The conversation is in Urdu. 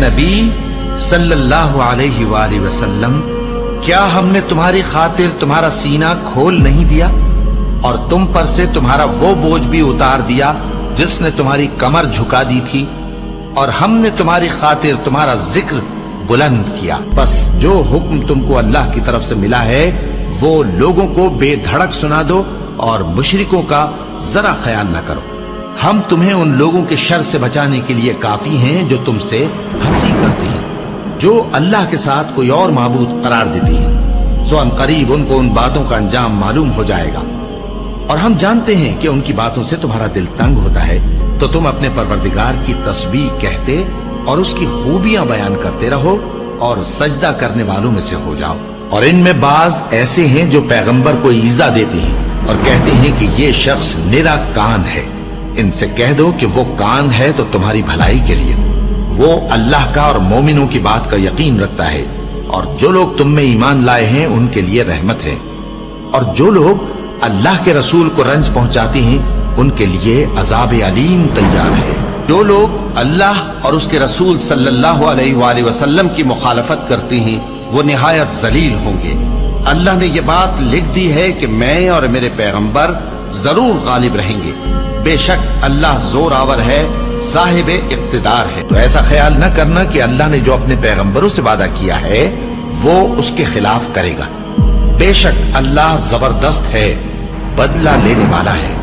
نبی صلی اللہ علیہ وآلہ وسلم، کیا ہم نے تمہاری خاطر تمہارا سینہ کھول نہیں دیا اور تم پر سے تمہارا وہ بوجھ بھی اتار دیا جس نے تمہاری کمر جھکا دی تھی، اور ہم نے تمہاری خاطر تمہارا ذکر بلند کیا۔ بس جو حکم تم کو اللہ کی طرف سے ملا ہے وہ لوگوں کو بے دھڑک سنا دو اور مشرکوں کا ذرا خیال نہ کرو۔ ہم تمہیں ان لوگوں کے شر سے بچانے کے لیے کافی ہیں جو تم سے ہنسی کرتے ہیں، جو اللہ کے ساتھ کوئی اور معبود قرار دیتے ہیں، سو ان قریب ان کو ان باتوں کا انجام معلوم ہو جائے گا، اور ہم جانتے ہیں کہ ان کی باتوں سے تمہارا دل تنگ ہوتا ہے، تو تم اپنے پروردگار کی تسبیح کہتے اور اس کی خوبیاں بیان کرتے رہو اور سجدہ کرنے والوں میں سے ہو جاؤ۔ اور ان میں بعض ایسے ہیں جو پیغمبر کو ایذا دیتے ہیں اور کہتے ہیں کہ یہ شخص نرا کان ہے۔ ان سے کہہ دو کہ وہ کان ہے تو تمہاری بھلائی کے لیے، وہ اللہ کا اور مومنوں کی بات کا یقین رکھتا ہے، اور جو لوگ تم میں ایمان لائے ہیں ان کے لیے رحمت ہے، اور جو لوگ اللہ کے رسول کو رنج پہنچاتے ہیں ان کے لیے عذاب علیم تیار ہے۔ جو لوگ اللہ اور اس کے رسول صلی اللہ علیہ وآلہ وسلم کی مخالفت کرتے ہیں وہ نہایت ذلیل ہوں گے۔ اللہ نے یہ بات لکھ دی ہے کہ میں اور میرے پیغمبر ضرور غالب رہیں گے، بے شک اللہ زور آور ہے، صاحب اقتدار ہے۔ تو ایسا خیال نہ کرنا کہ اللہ نے جو اپنے پیغمبروں سے وعدہ کیا ہے وہ اس کے خلاف کرے گا، بے شک اللہ زبردست ہے، بدلہ لینے والا ہے۔